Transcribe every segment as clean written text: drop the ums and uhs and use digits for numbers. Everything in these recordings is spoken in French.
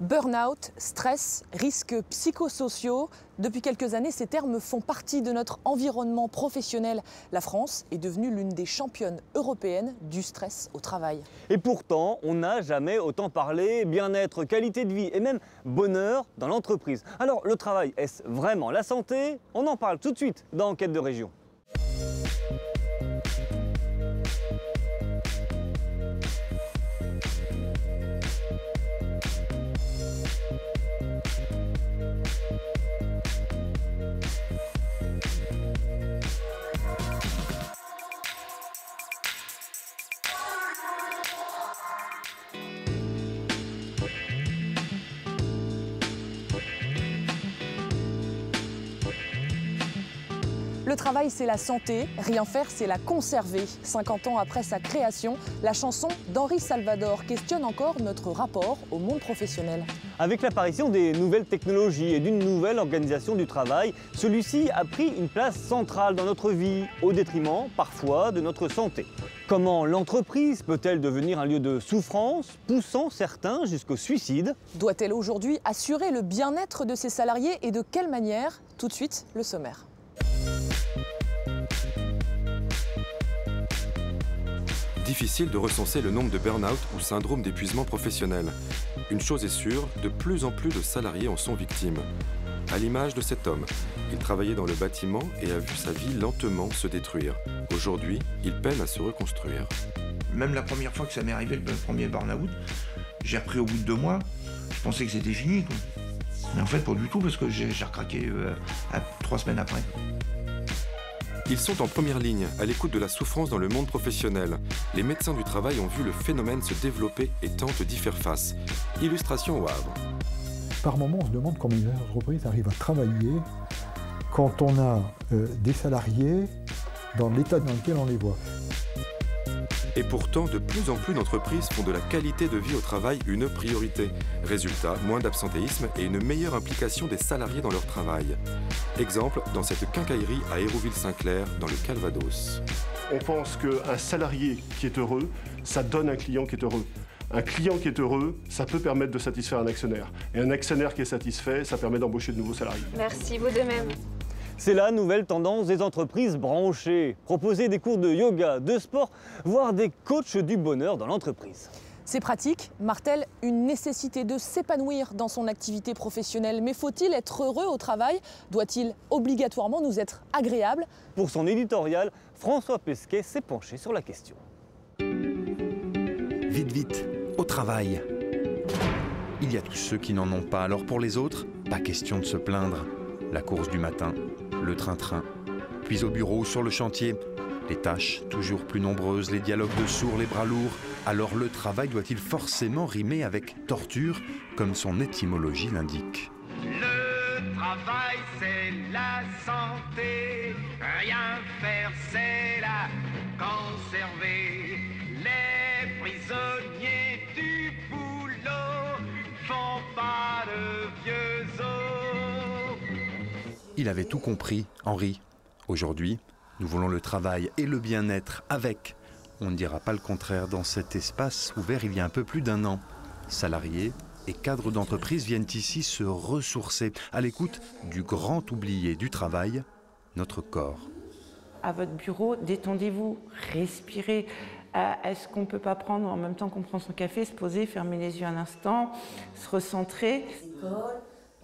Burn-out, stress, risques psychosociaux. Depuis quelques années, ces termes font partie de notre environnement professionnel. La France est devenue l'une des championnes européennes du stress au travail. Et pourtant, on n'a jamais autant parlé bien-être, qualité de vie et même bonheur dans l'entreprise. Alors, le travail, est-ce vraiment la santé? On en parle tout de suite dans Enquête de région. Le travail, c'est la santé, rien faire, c'est la conserver. 50 ans après sa création, la chanson d'Henri Salvador questionne encore notre rapport au monde professionnel. Avec l'apparition des nouvelles technologies et d'une nouvelle organisation du travail, celui-ci a pris une place centrale dans notre vie, au détriment parfois de notre santé. Comment l'entreprise peut-elle devenir un lieu de souffrance, poussant certains jusqu'au suicide? Doit-elle aujourd'hui assurer le bien-être de ses salariés et de quelle manière? Tout de suite, le sommaire. Difficile de recenser le nombre de burn-out ou syndrome d'épuisement professionnel. Une chose est sûre, de plus en plus de salariés en sont victimes. À l'image de cet homme, il travaillait dans le bâtiment et a vu sa vie lentement se détruire. Aujourd'hui, il peine à se reconstruire. Même la première fois que ça m'est arrivé, le premier burn-out, j'ai repris au bout de 2 mois. Je pensais que c'était fini, quoi. Mais en fait, pas du tout, parce que j'ai recraqué 3 semaines après. Ils sont en première ligne, à l'écoute de la souffrance dans le monde professionnel. Les médecins du travail ont vu le phénomène se développer et tentent d'y faire face. Illustration au Havre. Par moments, on se demande comment les entreprises arrivent à travailler quand on a des salariés dans l'état dans lequel on les voit. Et pourtant, de plus en plus d'entreprises font de la qualité de vie au travail une priorité. Résultat, moins d'absentéisme et une meilleure implication des salariés dans leur travail. Exemple, dans cette quincaillerie à Hérouville-Saint-Clair, dans le Calvados. On pense qu'un salarié qui est heureux, ça donne un client qui est heureux. Un client qui est heureux, ça peut permettre de satisfaire un actionnaire. Et un actionnaire qui est satisfait, ça permet d'embaucher de nouveaux salariés. Merci, vous de même. C'est la nouvelle tendance des entreprises branchées. Proposer des cours de yoga, de sport, voire des coachs du bonheur dans l'entreprise. Ces pratiques martèlent une nécessité de s'épanouir dans son activité professionnelle. Mais faut-il être heureux au travail? Doit-il obligatoirement nous être agréable? Pour son éditorial, François Pesquet s'est penché sur la question. Vite, vite, au travail. Il y a tous ceux qui n'en ont pas, alors pour les autres, pas question de se plaindre. La course du matin, le train-train, puis au bureau, sur le chantier, les tâches toujours plus nombreuses, les dialogues de sourds, les bras lourds. Alors le travail doit-il forcément rimer avec torture, comme son étymologie l'indique? Le travail, c'est la santé. Rien faire, c'est la conserver. Les prisonniers du boulot font pas de vieux os. Il avait tout compris, Henri. Aujourd'hui, nous voulons le travail et le bien-être avec. On ne dira pas le contraire dans cet espace ouvert il y a un peu plus d'1 an. Salariés et cadres d'entreprise viennent ici se ressourcer à l'écoute du grand oublié du travail, notre corps. À votre bureau, détendez-vous, respirez. Est-ce qu'on ne peut pas prendre en même temps qu'on prend son café, se poser, fermer les yeux un instant, se recentrer?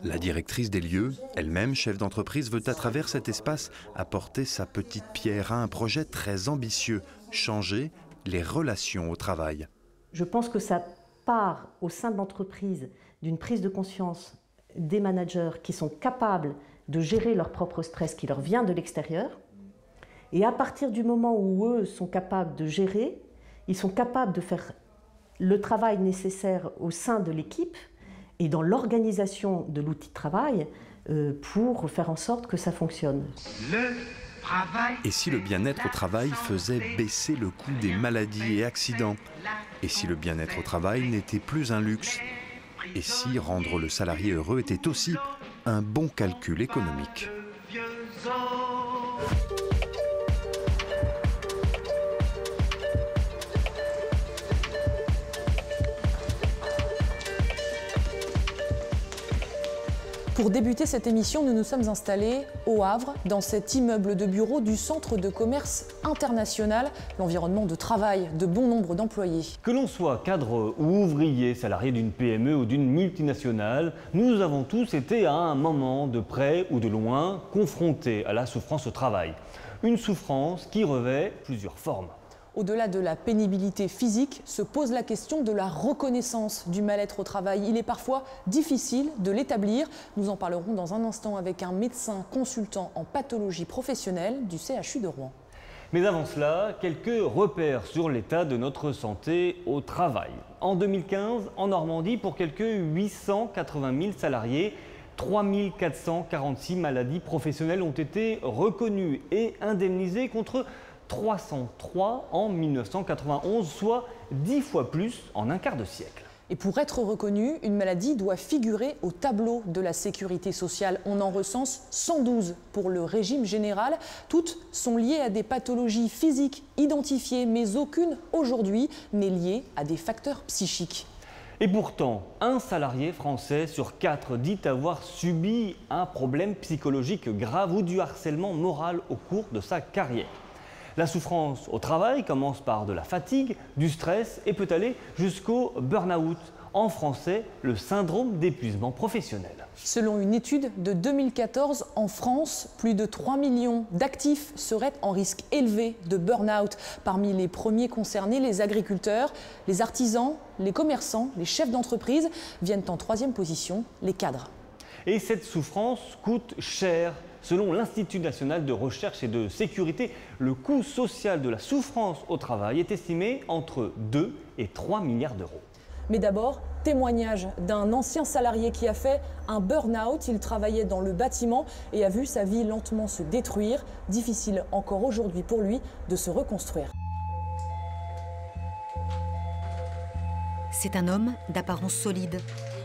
La directrice des lieux, elle-même chef d'entreprise, veut à travers cet espace apporter sa petite pierre à un projet très ambitieux, changer les relations au travail. Je pense que ça part au sein de l'entreprise d'une prise de conscience des managers qui sont capables de gérer leur propre stress qui leur vient de l'extérieur. Et à partir du moment où eux sont capables de gérer, ils sont capables de faire le travail nécessaire au sein de l'équipe et dans l'organisation de l'outil de travail pour faire en sorte que ça fonctionne. Et si le bien-être au travail faisait baisser le coût des maladies et accidents? Et si le bien-être au travail n'était plus un luxe? Et si rendre le salarié heureux était aussi un bon calcul économique? Pour débuter cette émission, nous nous sommes installés au Havre, dans cet immeuble de bureau du Centre de commerce international, l'environnement de travail de bon nombre d'employés. Que l'on soit cadre ou ouvrier, salarié d'une PME ou d'une multinationale, nous avons tous été à un moment, de près ou de loin, confrontés à la souffrance au travail. Une souffrance qui revêt plusieurs formes. Au-delà de la pénibilité physique, se pose la question de la reconnaissance du mal-être au travail. Il est parfois difficile de l'établir. Nous en parlerons dans un instant avec un médecin consultant en pathologie professionnelle du CHU de Rouen. Mais avant cela, quelques repères sur l'état de notre santé au travail. En 2015, en Normandie, pour quelques 880 000 salariés, 3 446 maladies professionnelles ont été reconnues et indemnisées contre 303 en 1991, soit 10 fois plus en un quart de siècle. Et pour être reconnue, une maladie doit figurer au tableau de la sécurité sociale. On en recense 112 pour le régime général. Toutes sont liées à des pathologies physiques identifiées, mais aucune aujourd'hui n'est liée à des facteurs psychiques. Et pourtant, un salarié français sur 4 dit avoir subi un problème psychologique grave ou du harcèlement moral au cours de sa carrière. La souffrance au travail commence par de la fatigue, du stress et peut aller jusqu'au burn-out. En français, le syndrome d'épuisement professionnel. Selon une étude de 2014, en France, plus de 3 millions d'actifs seraient en risque élevé de burn-out. Parmi les premiers concernés, les agriculteurs, les artisans, les commerçants, les chefs d'entreprise viennent en troisième position, les cadres. Et cette souffrance coûte cher. Selon l'Institut national de recherche et de sécurité, le coût social de la souffrance au travail est estimé entre 2 et 3 milliards d'euros. Mais d'abord, témoignage d'un ancien salarié qui a fait un burn-out. Il travaillait dans le bâtiment et a vu sa vie lentement se détruire. Difficile encore aujourd'hui pour lui de se reconstruire. C'est un homme d'apparence solide,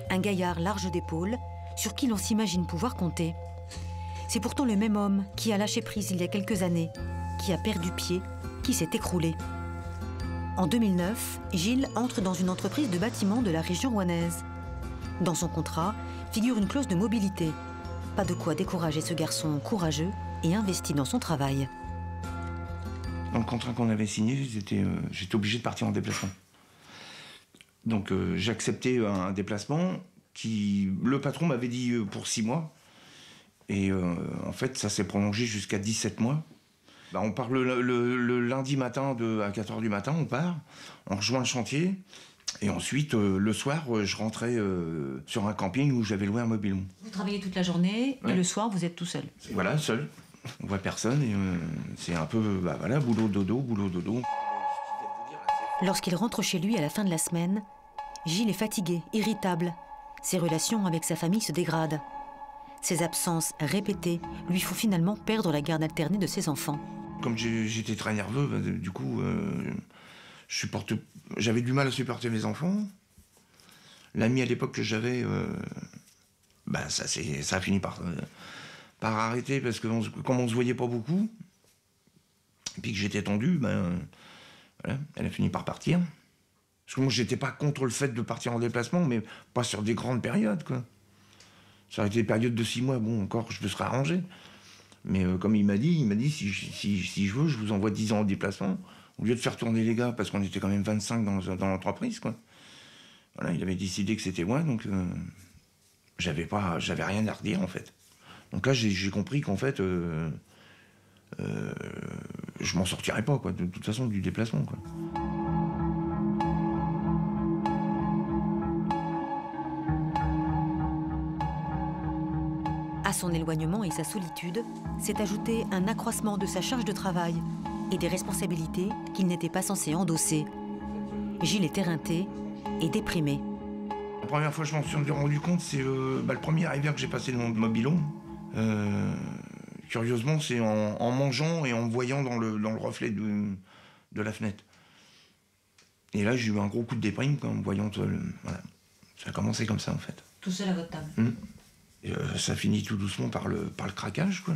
un gaillard large d'épaules, sur qui l'on s'imagine pouvoir compter. C'est pourtant le même homme qui a lâché prise il y a quelques années, qui a perdu pied, qui s'est écroulé. En 2009, Gilles entre dans une entreprise de bâtiment de la région rouennaise. Dans son contrat figure une clause de mobilité. Pas de quoi décourager ce garçon courageux et investi dans son travail. Dans le contrat qu'on avait signé, j'étais obligé de partir en déplacement. Donc j'ai accepté un déplacement qui, le patron m'avait dit pour 6 mois. Et en fait, ça s'est prolongé jusqu'à 17 mois. On part le lundi matin à 4h du matin, on part, on rejoint le chantier. Et ensuite, le soir, je rentrais sur un camping où j'avais loué un mobil-home. Vous travaillez toute la journée et le soir, vous êtes tout seul. Voilà, seul. On voit personne et c'est un peu, voilà, boulot, dodo, boulot, dodo. Lorsqu'il rentre chez lui à la fin de la semaine, Gilles est fatigué, irritable. Ses relations avec sa famille se dégradent. Ces absences répétées lui font finalement perdre la garde alternée de ses enfants. Comme j'étais très nerveux, du coup, j'avais du mal à supporter mes enfants. L'ami à l'époque que j'avais, ça a fini par arrêter parce que comme on se voyait pas beaucoup, et puis que j'étais tendu, voilà, elle a fini par partir. Parce que moi, j'étais pas contre le fait de partir en déplacement, mais pas sur des grandes périodes, quoi. Ça aurait été des périodes de 6 mois, bon, encore, je me serais arrangé. Mais comme il m'a dit, si je veux, je vous envoie 10 ans en déplacement, au lieu de faire tourner les gars, parce qu'on était quand même 25 dans l'entreprise, quoi. Voilà, il avait décidé que c'était moi, donc j'avais rien à redire, en fait. Donc là, j'ai compris qu'en fait, je m'en sortirais pas, quoi, de toute façon, du déplacement, quoi. À son éloignement et sa solitude s'est ajouté un accroissement de sa charge de travail et des responsabilités qu'il n'était pas censé endosser. Gilles est éreinté et déprimé. La première fois que je m'en suis rendu compte, c'est le premier hiver que j'ai passé dans le mobil-home. Curieusement, c'est en mangeant et en me voyant dans le reflet de la fenêtre. Et là, j'ai eu un gros coup de déprime en me voyant. Voilà. Ça a commencé comme ça, en fait. Tout seul à votre table. Et, ça finit tout doucement par le craquage, quoi.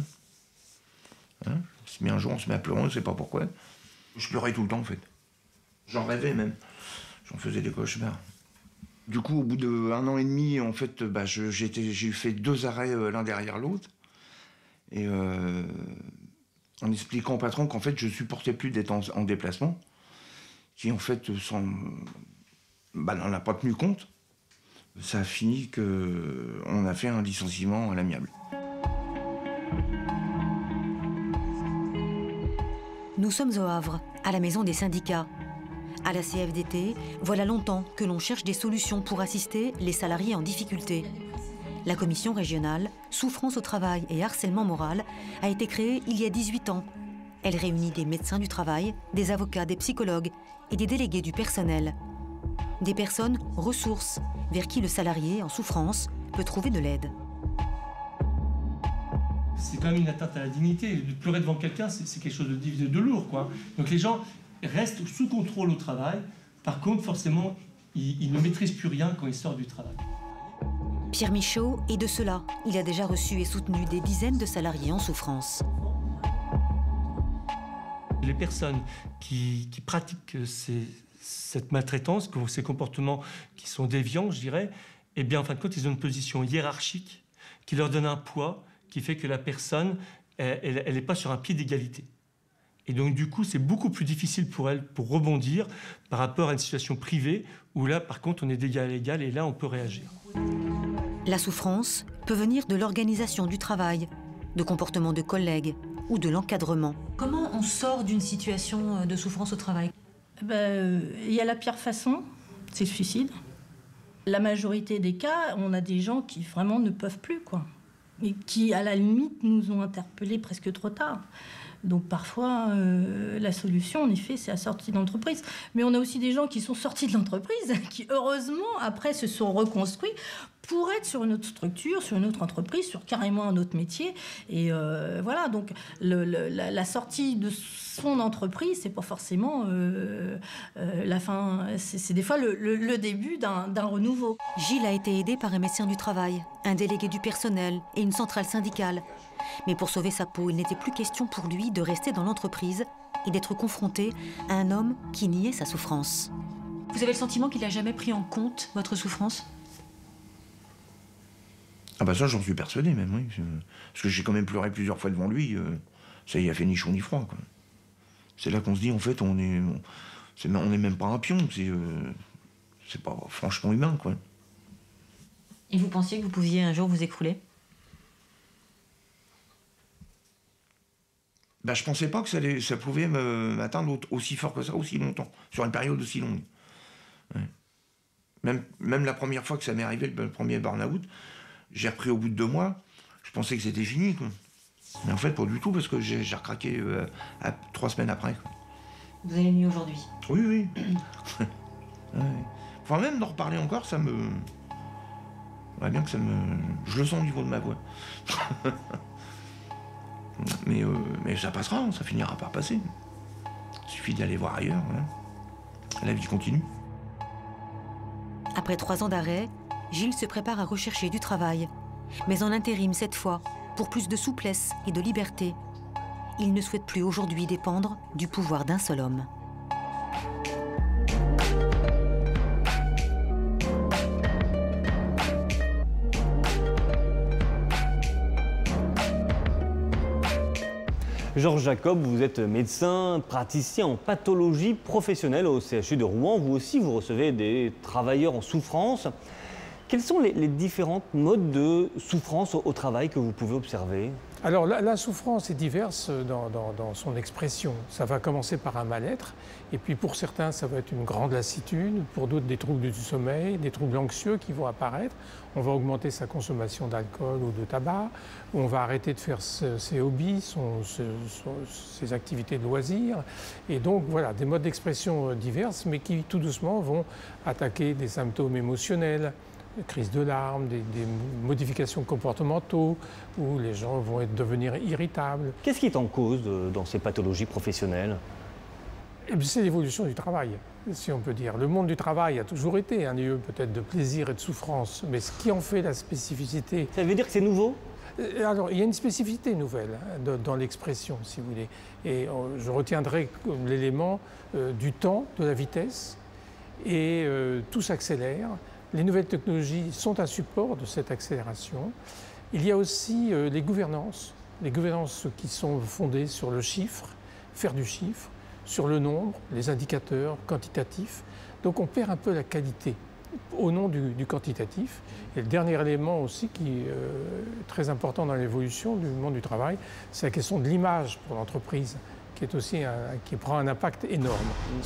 Hein, un jour, on se met à pleurer, on ne sait pas pourquoi. Je pleurais tout le temps, en fait. J'en rêvais même. J'en faisais des cauchemars. Du coup, au bout d'1 an et demi, en fait, j'ai fait 2 arrêts l'un derrière l'autre. Et en expliquant au patron qu'en fait, je supportais plus d'être en déplacement, qui en fait n'en a pas tenu compte. Ça a fini qu'on a fait un licenciement à l'amiable. Nous sommes au Havre, à la maison des syndicats. À la CFDT, voilà longtemps que l'on cherche des solutions pour assister les salariés en difficulté. La commission régionale Souffrance au travail et harcèlement moral a été créée il y a 18 ans. Elle réunit des médecins du travail, des avocats, des psychologues et des délégués du personnel. Des personnes ressources vers qui le salarié en souffrance peut trouver de l'aide. C'est quand même une atteinte à la dignité. De pleurer devant quelqu'un, c'est quelque chose de lourd, quoi. Donc les gens restent sous contrôle au travail. Par contre, forcément, ils ne maîtrisent plus rien quand ils sortent du travail. Pierre Michaud est de cela. Il a déjà reçu et soutenu des dizaines de salariés en souffrance. Les personnes qui pratiquent cette maltraitance, ces comportements qui sont déviants, je dirais, eh bien, en fin de compte, ils ont une position hiérarchique qui leur donne un poids qui fait que la personne, elle n'est pas sur un pied d'égalité. Et donc, du coup, c'est beaucoup plus difficile pour elle pour rebondir par rapport à une situation privée où là, par contre, on est d'égal à égal et là, on peut réagir. La souffrance peut venir de l'organisation du travail, de comportements de collègues ou de l'encadrement. Comment on sort d'une situation de souffrance au travail ? Il y a la pire façon, c'est le suicide. La majorité des cas, on a des gens qui vraiment ne peuvent plus, quoi. Et qui, à la limite, nous ont interpellés presque trop tard. Donc parfois, la solution, en effet, c'est la sortie de l'entreprise. Mais on a aussi des gens qui sont sortis de l'entreprise, qui, heureusement, après, se sont reconstruits pour être sur une autre structure, sur une autre entreprise, sur carrément un autre métier. Et voilà, donc la sortie de son entreprise, c'est pas forcément la fin, c'est des fois le début d'un renouveau. Gilles a été aidé par un médecin du travail, un délégué du personnel et une centrale syndicale. Mais pour sauver sa peau, il n'était plus question pour lui de rester dans l'entreprise et d'être confronté à un homme qui niait sa souffrance. Vous avez le sentiment qu'il n'a jamais pris en compte votre souffrance ? Ah bah ça, j'en suis persuadé même, oui. Parce que j'ai quand même pleuré plusieurs fois devant lui. Ça y a fait ni chaud ni froid, quoi. C'est là qu'on se dit, en fait, on n'est même pas un pion. C'est pas franchement humain, quoi. Et vous pensiez que vous pouviez un jour vous écrouler ? Bah, je pensais pas que ça pouvait m'atteindre aussi fort que ça, aussi longtemps, sur une période aussi longue. Ouais. Même la première fois que ça m'est arrivé, le premier burn-out, j'ai repris au bout de 2 mois, je pensais que c'était fini, quoi. Mais en fait, pas du tout, parce que j'ai recraqué 3 semaines après, quoi. Vous allez mieux aujourd'hui ? Oui, oui. Ouais. Enfin, même d'en reparler encore, ça me... Ouais, bien que ça me... Je le sens au niveau de ma voix. Mais ça passera, ça finira par passer. Il suffit d'aller voir ailleurs, voilà. La vie continue. Après 3 ans d'arrêt, Gilles se prépare à rechercher du travail, mais en intérim cette fois, pour plus de souplesse et de liberté. Il ne souhaite plus aujourd'hui dépendre du pouvoir d'un seul homme. Georges Jacob, vous êtes médecin, praticien en pathologie professionnelle au CHU de Rouen. Vous aussi, vous recevez des travailleurs en souffrance. Quels sont les différents modes de souffrance au travail que vous pouvez observer ? Alors la souffrance est diverse dans son expression. Ça va commencer par un mal-être, et puis pour certains ça va être une grande lassitude, pour d'autres des troubles du sommeil, des troubles anxieux qui vont apparaître. On va augmenter sa consommation d'alcool ou de tabac, on va arrêter de faire ses hobbies, ses activités de loisirs. Et donc voilà, des modes d'expression diverses, mais qui tout doucement vont attaquer des symptômes émotionnels, crise de larmes, des modifications comportementaux, où les gens vont devenir irritables. Qu'est-ce qui est en cause dans ces pathologies professionnelles ? C'est l'évolution du travail, si on peut dire. Le monde du travail a toujours été un lieu peut-être de plaisir et de souffrance, mais ce qui en fait la spécificité... Ça veut dire que c'est nouveau ? Alors, il y a une spécificité nouvelle dans l'expression, si vous voulez. Et je retiendrai l'élément du temps, de la vitesse, et tout s'accélère. Les nouvelles technologies sont un support de cette accélération. Il y a aussi les gouvernances qui sont fondées sur le chiffre, faire du chiffre, sur le nombre, les indicateurs quantitatifs. Donc on perd un peu la qualité au nom du quantitatif. Et le dernier élément aussi qui est très important dans l'évolution du monde du travail, c'est la question de l'image pour l'entreprise, qui est aussi qui prend un impact énorme.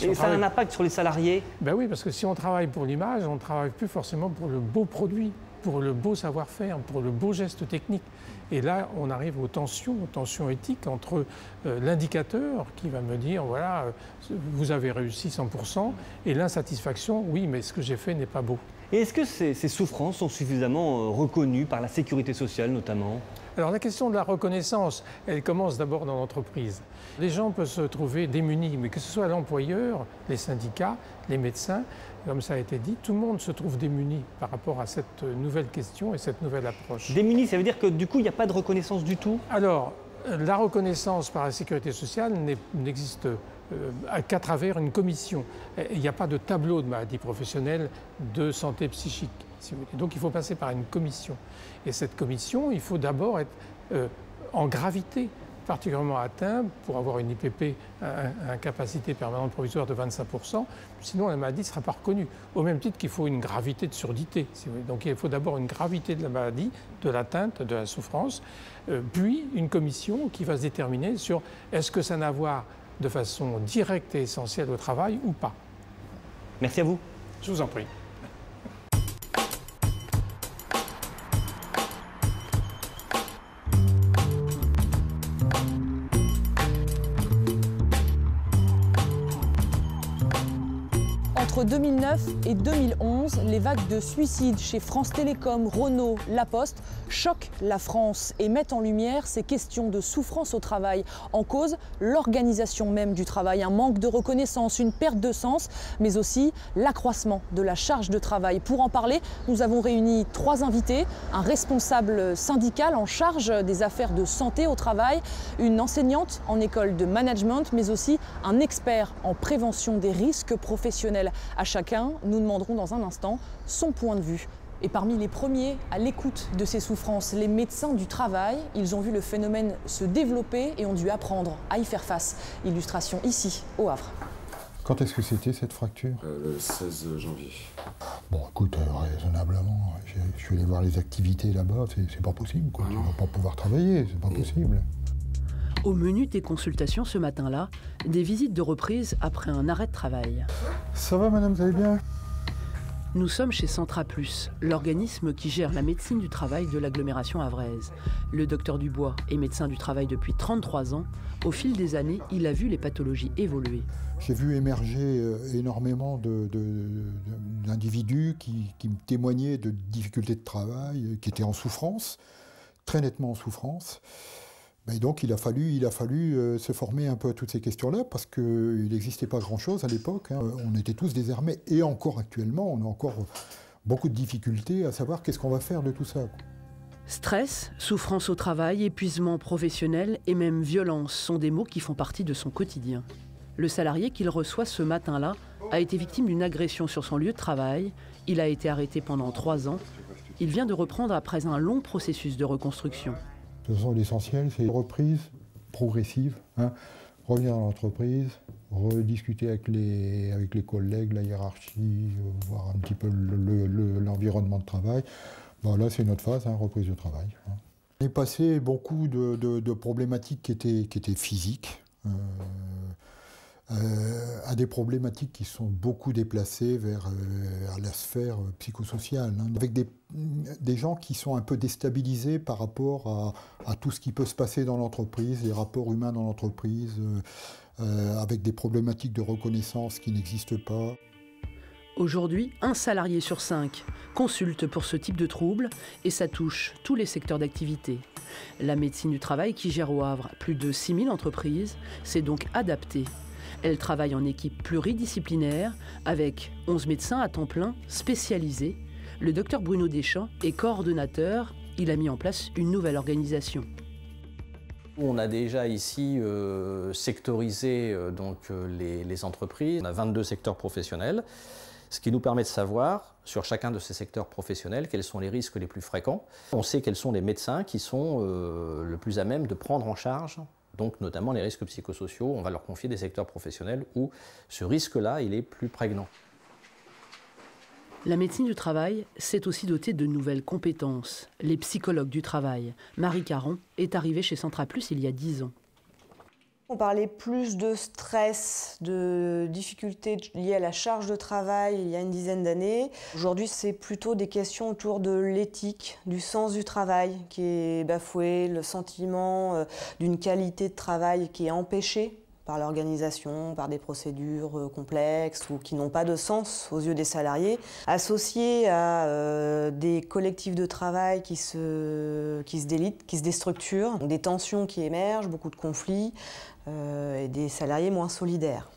Et ça a un impact sur les salariés? Ben oui, parce que si on travaille pour l'image, on ne travaille plus forcément pour le beau produit, pour le beau savoir-faire, pour le beau geste technique. Et là, on arrive aux tensions éthiques entre l'indicateur qui va me dire, voilà, vous avez réussi 100%, et l'insatisfaction, oui, mais ce que j'ai fait n'est pas beau. Et est-ce que ces souffrances sont suffisamment reconnues par la sécurité sociale notamment? Alors la question de la reconnaissance, elle commence d'abord dans l'entreprise. Les gens peuvent se trouver démunis, mais que ce soit l'employeur, les syndicats, les médecins, comme ça a été dit, tout le monde se trouve démuni par rapport à cette nouvelle question et cette nouvelle approche. Démuni, ça veut dire que du coup, il n'y a pas de reconnaissance du tout? Alors, la reconnaissance par la sécurité sociale n'existe qu'à travers une commission. Il n'y a pas de tableau de maladie professionnelle de santé psychique, si vous voulez. Donc il faut passer par une commission. Et cette commission, il faut d'abord être en gravité particulièrement atteint pour avoir une IPP, incapacité permanente provisoire de 25%, sinon la maladie ne sera pas reconnue. Au même titre qu'il faut une gravité de surdité. Si vous voulez. Donc il faut d'abord une gravité de la maladie, de l'atteinte, de la souffrance, puis une commission qui va se déterminer sur est-ce que ça n'a à voir de façon directe et essentielle au travail ou pas. Merci à vous. Je vous en prie. Entre 2009 et 2011, les vagues de suicides chez France Télécom, Renault, La Poste choquent la France et mettent en lumière ces questions de souffrance au travail. En cause, l'organisation même du travail, un manque de reconnaissance, une perte de sens, mais aussi l'accroissement de la charge de travail. Pour en parler, nous avons réuni 3 invités, un responsable syndical en charge des affaires de santé au travail, une enseignante en école de management, mais aussi un expert en prévention des risques professionnels. À chacun, nous demanderons dans un instant son point de vue. Et parmi les premiers à l'écoute de ces souffrances, les médecins du travail, ils ont vu le phénomène se développer et ont dû apprendre à y faire face. Illustration ici, au Havre. Quand est-ce que c'était cette fracture? Le 16 janvier. Bon, écoute, raisonnablement, je suis allé voir les activités là-bas, c'est pas possible, quoi. Tu vas pas pouvoir travailler, c'est pas possible. Au menu des consultations ce matin-là, des visites de reprise après un arrêt de travail. Ça va, madame, vous allez bien? Nous sommes chez Centra Plus, l'organisme qui gère la médecine du travail de l'agglomération havraise. Le docteur Dubois est médecin du travail depuis 33 ans. Au fil des années, il a vu les pathologies évoluer. J'ai vu émerger énormément d'individus qui me témoignaient de difficultés de travail, qui étaient en souffrance, très nettement en souffrance. Et donc il a fallu se former un peu à toutes ces questions-là, parce qu'il n'existait pas grand-chose à l'époque. On était tous désarmés, et encore actuellement, on a encore beaucoup de difficultés à savoir qu'est-ce qu'on va faire de tout ça. Stress, souffrance au travail, épuisement professionnel et même violence sont des mots qui font partie de son quotidien. Le salarié qu'il reçoit ce matin-là a été victime d'une agression sur son lieu de travail. Il a été arrêté pendant 3 ans. Il vient de reprendre après un long processus de reconstruction. De toute façon, l'essentiel, c'est une reprise progressive, revenir dans l'entreprise, rediscuter avec les collègues, la hiérarchie, voir un petit peu l'environnement de travail. Bon, là, c'est notre phase, reprise de travail. On est passé beaucoup de problématiques qui étaient physiques, à des problématiques qui sont beaucoup déplacées vers la sphère psychosociale, avec des gens qui sont un peu déstabilisés par rapport à tout ce qui peut se passer dans l'entreprise, les rapports humains dans l'entreprise, avec des problématiques de reconnaissance qui n'existent pas. Aujourd'hui, 1 salarié sur 5 consulte pour ce type de troubles et ça touche tous les secteurs d'activité. La médecine du travail, qui gère au Havre plus de 6000 entreprises, s'est donc adaptée. Elle travaille en équipe pluridisciplinaire avec 11 médecins à temps plein spécialisés. Le docteur Bruno Deschamps est coordonnateur. Il a mis en place une nouvelle organisation. On a déjà ici sectorisé les entreprises. On a 22 secteurs professionnels, ce qui nous permet de savoir sur chacun de ces secteurs professionnels, quels sont les risques les plus fréquents. On sait quels sont les médecins qui sont le plus à même de prendre en charge, donc notamment les risques psychosociaux. On va leur confier des secteurs professionnels où ce risque-là, il est plus prégnant. La médecine du travail s'est aussi dotée de nouvelles compétences. Les psychologues du travail. Marie Caron est arrivée chez Centra Plus il y a 10 ans. On parlait plus de stress, de difficultés liées à la charge de travail il y a une dizaine d'années. Aujourd'hui, c'est plutôt des questions autour de l'éthique, du sens du travail qui est bafoué, le sentiment d'une qualité de travail qui est empêchée par l'organisation, par des procédures complexes ou qui n'ont pas de sens aux yeux des salariés, associés à des collectifs de travail qui se délitent, qui se déstructurent, des tensions qui émergent, beaucoup de conflits et des salariés moins solidaires.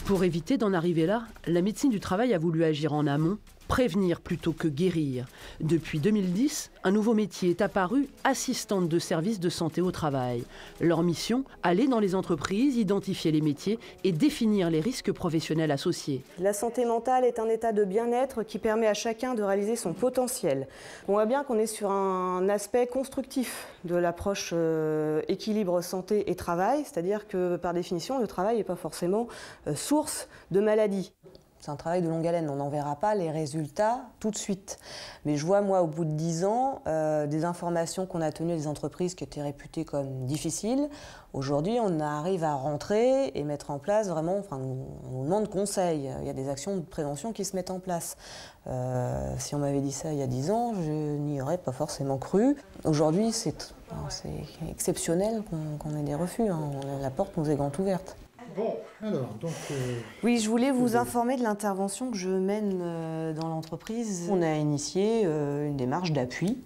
Pour éviter d'en arriver là, la médecine du travail a voulu agir en amont, prévenir plutôt que guérir. Depuis 2010, un nouveau métier est apparu, assistante de service de santé au travail. Leur mission, aller dans les entreprises, identifier les métiers et définir les risques professionnels associés. La santé mentale est un état de bien-être qui permet à chacun de réaliser son potentiel. On voit bien qu'on est sur un aspect constructif de l'approche équilibre santé et travail, c'est-à-dire que par définition, le travail n'est pas forcément source de maladies. C'est un travail de longue haleine, on n'en verra pas les résultats tout de suite. Mais je vois, moi, au bout de 10 ans, des informations qu'on a tenues des entreprises qui étaient réputées comme difficiles. Aujourd'hui, on arrive à rentrer et mettre en place vraiment, enfin, on nous demande conseil. Il y a des actions de prévention qui se mettent en place. Si on m'avait dit ça il y a 10 ans, je n'y aurais pas forcément cru. Aujourd'hui, c'est exceptionnel qu'on ait des refus. Hein. La porte nous est grande ouverte. Bon, alors, donc... Oui, je voulais vous informer de l'intervention que je mène dans l'entreprise. On a initié une démarche d'appui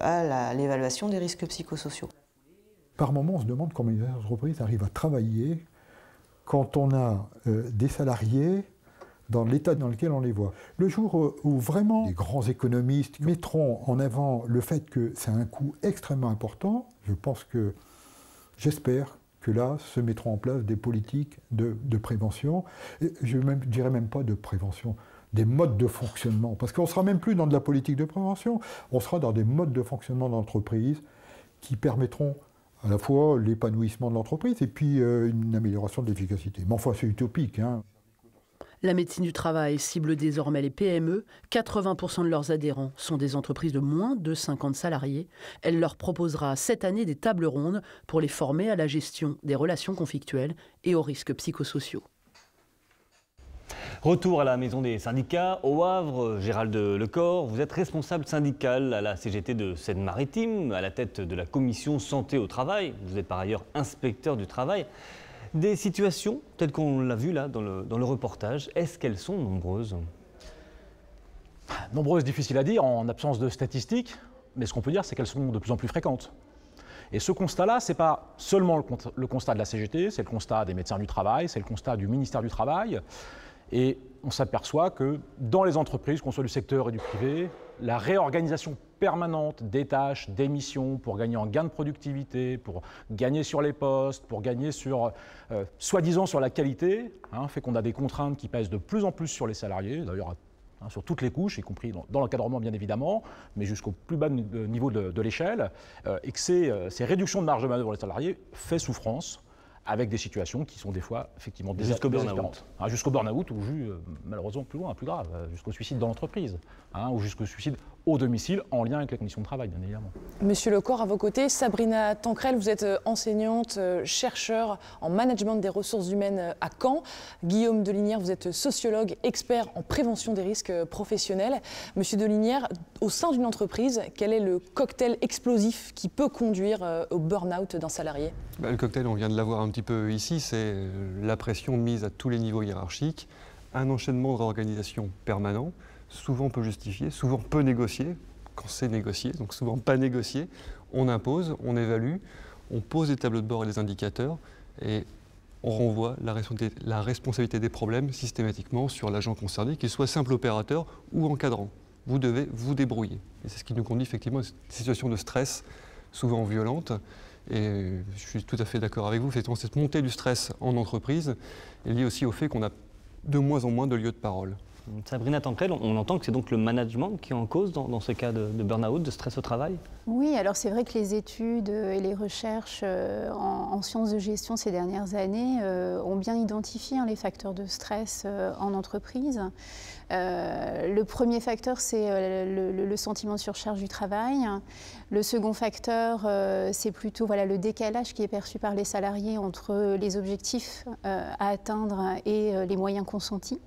à l'évaluation des risques psychosociaux. Par moment, on se demande comment les entreprises arrivent à travailler quand on a des salariés dans l'état dans lequel on les voit. Le jour où vraiment les grands économistes mettront en avant le fait que c'est un coût extrêmement important, je pense que, j'espère, que là se mettront en place des politiques de prévention, et je dirais même pas de prévention, des modes de fonctionnement, parce qu'on ne sera même plus dans de la politique de prévention, on sera dans des modes de fonctionnement d'entreprise qui permettront à la fois l'épanouissement de l'entreprise et puis une amélioration de l'efficacité. Mais enfin, c'est utopique, hein. La médecine du travail cible désormais les PME. 80% de leurs adhérents sont des entreprises de moins de 50 salariés. Elle leur proposera cette année des tables rondes pour les former à la gestion des relations conflictuelles et aux risques psychosociaux. Retour à la maison des syndicats, au Havre. Gérald Lecor, vous êtes responsable syndical à la CGT de Seine-Maritime, à la tête de la commission santé au travail. Vous êtes par ailleurs inspecteur du travail. Des situations, telles qu'on l'a vu là dans le reportage, est-ce qu'elles sont nombreuses? Nombreuses, difficiles à dire, en absence de statistiques, mais ce qu'on peut dire, c'est qu'elles sont de plus en plus fréquentes. Et ce constat-là, ce n'est pas seulement le constat de la CGT, c'est le constat des médecins du travail, c'est le constat du ministère du Travail. Et on s'aperçoit que dans les entreprises, qu'on soit du secteur et du privé, la réorganisation permanente des tâches, des missions pour gagner en gain de productivité, pour gagner sur les postes, pour gagner sur, soi-disant sur la qualité, hein, fait qu'on a des contraintes qui pèsent de plus en plus sur les salariés, d'ailleurs hein, sur toutes les couches, y compris dans l'encadrement bien évidemment, mais jusqu'au plus bas niveau de l'échelle, et que ces réductions de marge de manœuvre pour les salariés fait souffrance, avec des situations qui sont des fois effectivement jusqu'au burn-out. Hein, jusqu'au burn-out ou malheureusement plus loin, plus grave, jusqu'au suicide dans l'entreprise, hein, ou jusqu'au suicide au domicile en lien avec les conditions de travail, bien évidemment. Monsieur Lecor, à vos côtés, Sabrina Tancrel, vous êtes enseignante, chercheur en management des ressources humaines à Caen. Guillaume Delinière, vous êtes sociologue, expert en prévention des risques professionnels. Monsieur Delinière, au sein d'une entreprise, quel est le cocktail explosif qui peut conduire au burn-out d'un salarié? Le cocktail, on vient de l'avoir un petit peu ici, c'est la pression mise à tous les niveaux hiérarchiques, un enchaînement de réorganisation permanent, souvent peu justifié, souvent peu négocié, quand c'est négocié, donc souvent pas négocié. On impose, on évalue, on pose des tableaux de bord et des indicateurs et on renvoie la responsabilité des problèmes systématiquement sur l'agent concerné, qu'il soit simple opérateur ou encadrant. Vous devez vous débrouiller. Et c'est ce qui nous conduit effectivement à une situation de stress souvent violente. Et je suis tout à fait d'accord avec vous, cette montée du stress en entreprise est liée aussi au fait qu'on a de moins en moins de lieux de parole. Sabrina Tancrel, on entend que c'est donc le management qui est en cause dans ce cas de burn-out, de stress au travail? Oui, alors c'est vrai que les études et les recherches en sciences de gestion ces dernières années ont bien identifié les facteurs de stress en entreprise. Le premier facteur, c'est le sentiment de surcharge du travail. Le second facteur, c'est plutôt le décalage qui est perçu par les salariés entre les objectifs à atteindre et les moyens consentis.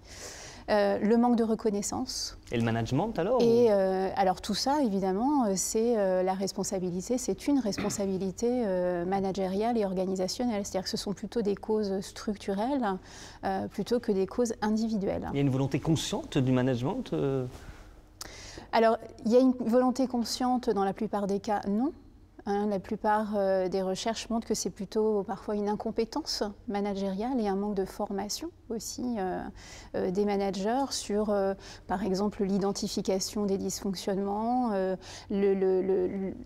Le manque de reconnaissance. Et le management alors? Et alors tout ça, évidemment, c'est la responsabilité, c'est une responsabilité managériale et organisationnelle. C'est-à-dire que ce sont plutôt des causes structurelles plutôt que des causes individuelles. Il y a une volonté consciente du management Alors, il y a une volonté consciente dans la plupart des cas, non. La plupart des recherches montrent que c'est plutôt parfois une incompétence managériale et un manque de formation aussi des managers sur, par exemple, l'identification des dysfonctionnements,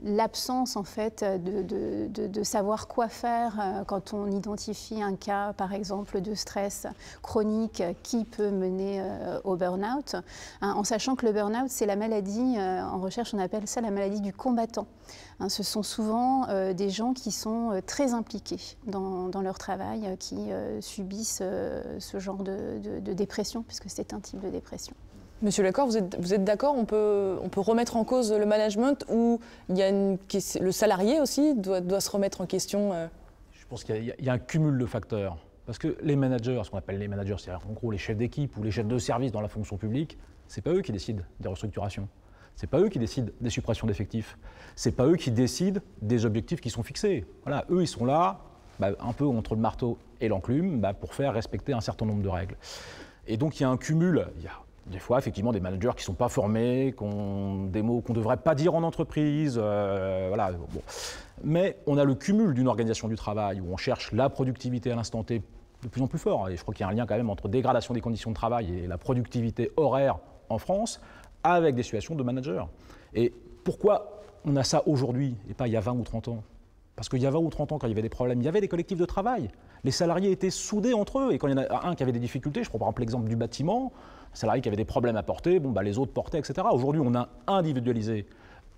l'absence en fait de savoir quoi faire quand on identifie un cas, par exemple, de stress chronique qui peut mener au burn-out, en sachant que le burn-out, c'est la maladie, en recherche on appelle ça la maladie du combattant. Ce sont souvent des gens qui sont très impliqués dans leur travail, qui subissent ce genre de dépression, puisque c'est un type de dépression. Monsieur Lacor, vous êtes d'accord, on peut remettre en cause le management ou le salarié aussi doit se remettre en question Je pense qu'il y a un cumul de facteurs. Parce que les managers, ce qu'on appelle les managers, c'est en gros les chefs d'équipe ou les chefs de service dans la fonction publique, c'est pas eux qui décident des restructurations. C'est pas eux qui décident des suppressions d'effectifs. C'est pas eux qui décident des objectifs qui sont fixés. Voilà, eux, ils sont là, un peu entre le marteau et l'enclume, pour faire respecter un certain nombre de règles. Et donc, il y a un cumul. Il y a des fois, effectivement, des managers qui ne sont pas formés, qui ont des mots qu'on ne devrait pas dire en entreprise. Voilà. Bon. Mais on a le cumul d'une organisation du travail où on cherche la productivité à l'instant T de plus en plus fort. Et je crois qu'il y a un lien quand même entre dégradation des conditions de travail et la productivité horaire en France, avec des situations de managers. Et pourquoi on a ça aujourd'hui et pas il y a 20 ou 30 ans? Parce qu'il y a 20 ou 30 ans, quand il y avait des problèmes, il y avait des collectifs de travail. Les salariés étaient soudés entre eux. Et quand il y en a un qui avait des difficultés, je prends par exemple l'exemple du bâtiment, un salarié qui avait des problèmes à porter, les autres portaient, etc. Aujourd'hui, on a individualisé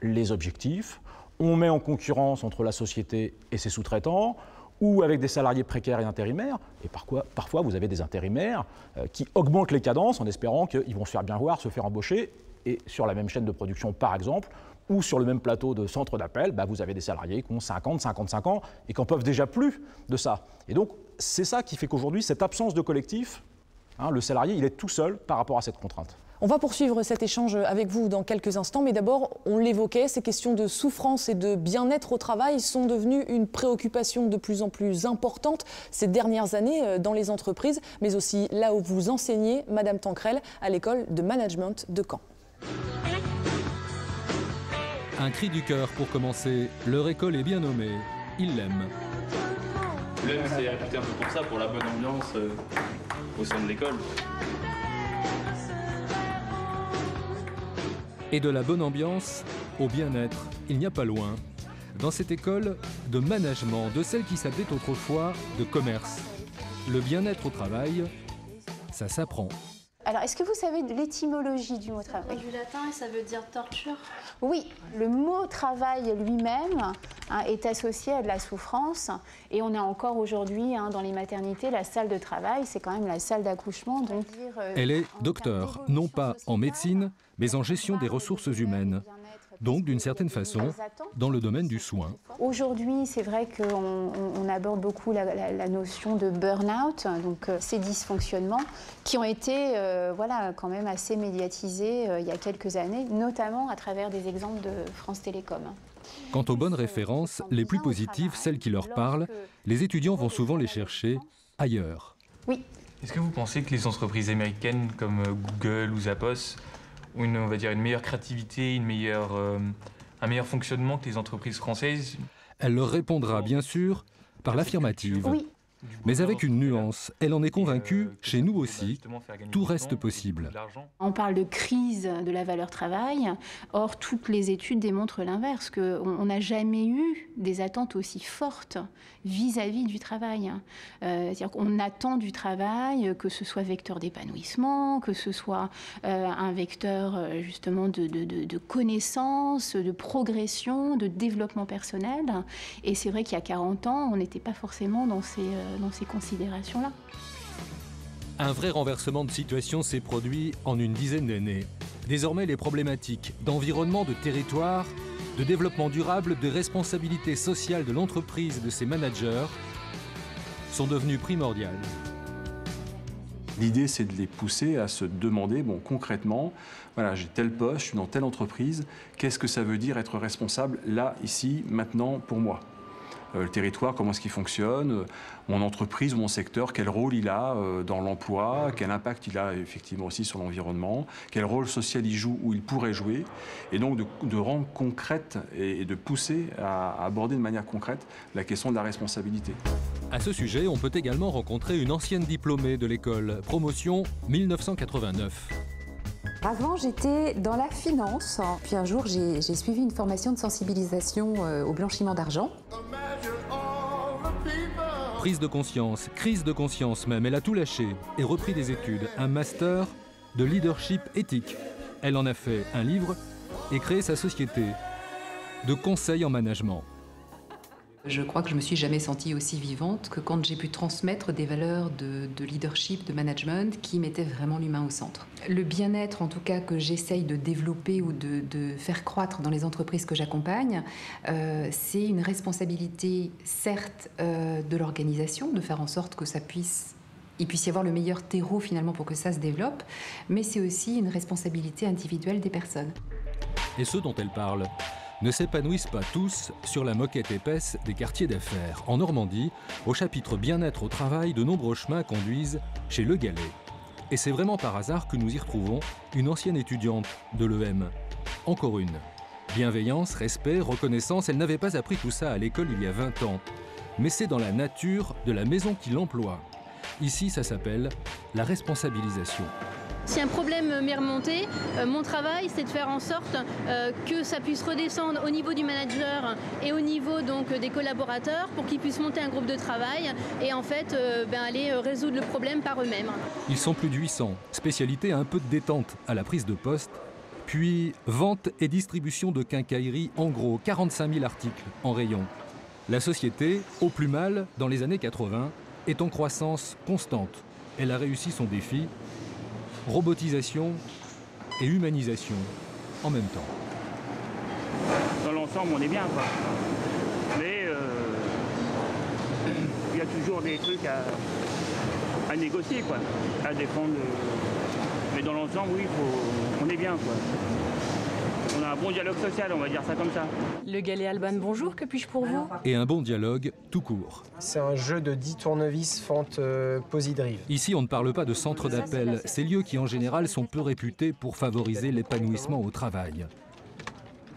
les objectifs, on met en concurrence entre la société et ses sous-traitants, ou avec des salariés précaires et intérimaires. Et parfois, vous avez des intérimaires qui augmentent les cadences en espérant qu'ils vont se faire bien voir, se faire embaucher. Et sur la même chaîne de production, par exemple, ou sur le même plateau de centre d'appel, vous avez des salariés qui ont 50, 55 ans et qui n'en peuvent déjà plus de ça. Et donc, c'est ça qui fait qu'aujourd'hui, cette absence de collectif, le salarié, il est tout seul par rapport à cette contrainte. On va poursuivre cet échange avec vous dans quelques instants, mais d'abord, on l'évoquait, ces questions de souffrance et de bien-être au travail sont devenues une préoccupation de plus en plus importante ces dernières années dans les entreprises, mais aussi là où vous enseignez, Madame Tancrel, à l'école de management de Caen. Un cri du cœur pour commencer. Leur école est bien nommée. Ils l'aiment. L'EM, c'est réputé un peu pour ça, pour la bonne ambiance au sein de l'école. Et de la bonne ambiance au bien-être, il n'y a pas loin. Dans cette école de management, de celle qui s'appelait autrefois de commerce. Le bien-être au travail, ça s'apprend. Alors, est-ce que vous savez l'étymologie du mot travail? Du latin, et ça veut dire torture? Oui, le mot travail lui-même est associé à de la souffrance. Et on a encore aujourd'hui dans les maternités, la salle de travail, c'est quand même la salle d'accouchement. Elle est docteur, non pas en médecine, mais en gestion des ressources humaines. Donc, d'une certaine façon, dans le domaine du soin. Aujourd'hui, c'est vrai qu'on aborde beaucoup la notion de burn-out, donc ces dysfonctionnements qui ont été quand même assez médiatisés il y a quelques années, notamment à travers des exemples de France Télécom. Quant aux bonnes références, les plus positives, celles qui leur parlent, les étudiants vont souvent les chercher ailleurs. Oui. Est-ce que vous pensez que les entreprises américaines comme Google ou Zappos ont on va dire une meilleure créativité, un meilleur fonctionnement que les entreprises françaises? Elle leur répondra bien sûr par l'affirmative. Oui, Mais avec une nuance, elle en est convaincue, chez nous aussi, tout reste possible. On parle de crise de la valeur travail, or toutes les études démontrent l'inverse, qu'on n'a jamais eu des attentes aussi fortes vis-à-vis du travail. C'est-à-dire qu'on attend du travail que ce soit vecteur d'épanouissement, que ce soit un vecteur justement de connaissance, de progression, de développement personnel. Et c'est vrai qu'il y a 40 ans, on n'était pas forcément dans ces considérations-là. Un vrai renversement de situation s'est produit en une dizaine d'années. Désormais, les problématiques d'environnement, de territoire, de développement durable, de responsabilité sociale de l'entreprise et de ses managers sont devenues primordiales. L'idée, c'est de les pousser à se demander, bon, concrètement, voilà, j'ai tel poste, je suis dans telle entreprise, qu'est-ce que ça veut dire être responsable là, ici, maintenant, pour moi ? Le territoire, comment est-ce qu'il fonctionne, mon entreprise, mon secteur, quel rôle il a dans l'emploi, quel impact il a effectivement aussi sur l'environnement, quel rôle social il joue ou il pourrait jouer, et donc de rendre concrète et de pousser à aborder de manière concrète la question de la responsabilité. À ce sujet, on peut également rencontrer une ancienne diplômée de l'école, promotion 1989. Avant, j'étais dans la finance. Puis un jour, j'ai suivi une formation de sensibilisation au blanchiment d'argent. Prise de conscience, crise de conscience même, elle a tout lâché et repris des études, un master de leadership éthique. Elle en a fait un livre et créé sa société de conseil en management. Je crois que je me suis jamais sentie aussi vivante que quand j'ai pu transmettre des valeurs de leadership, de management qui mettaient vraiment l'humain au centre. Le bien-être, en tout cas, que j'essaye de développer ou de faire croître dans les entreprises que j'accompagne, c'est une responsabilité, certes, de l'organisation, de faire en sorte que il puisse y avoir le meilleur terreau finalement pour que ça se développe, mais c'est aussi une responsabilité individuelle des personnes. Et ceux dont elle parle ne s'épanouissent pas tous sur la moquette épaisse des quartiers d'affaires. En Normandie, au chapitre bien-être au travail, de nombreux chemins conduisent chez Le Galet. Et c'est vraiment par hasard que nous y retrouvons une ancienne étudiante de l'EM. Encore une. Bienveillance, respect, reconnaissance, elle n'avait pas appris tout ça à l'école il y a 20 ans. Mais c'est dans la nature de la maison qui l'emploie. Ici, ça s'appelle la responsabilisation. Si un problème m'est remonté, mon travail, c'est de faire en sorte que ça puisse redescendre au niveau du manager et au niveau donc, des collaborateurs pour qu'ils puissent monter un groupe de travail et en fait aller résoudre le problème par eux-mêmes. Ils sont plus de 800, spécialité un peu de détente à la prise de poste, puis vente et distribution de quincaillerie, en gros 45 000 articles en rayon. La société, au plus mal, dans les années 80, est en croissance constante. Elle a réussi son défi. Robotisation et humanisation en même temps. Dans l'ensemble, on est bien, quoi. Mais il y a toujours des trucs à négocier, quoi, à défendre. Mais dans l'ensemble, oui, on est bien, quoi. On a un bon dialogue social, on va dire ça comme ça. Le Galet Alban, bonjour, que puis-je pour vous? Et un bon dialogue tout court. C'est un jeu de 10 tournevis fente Posy-Drive. Ici, on ne parle pas de centre d'appel, ces lieux qui en général sont peu réputés pour favoriser l'épanouissement au travail.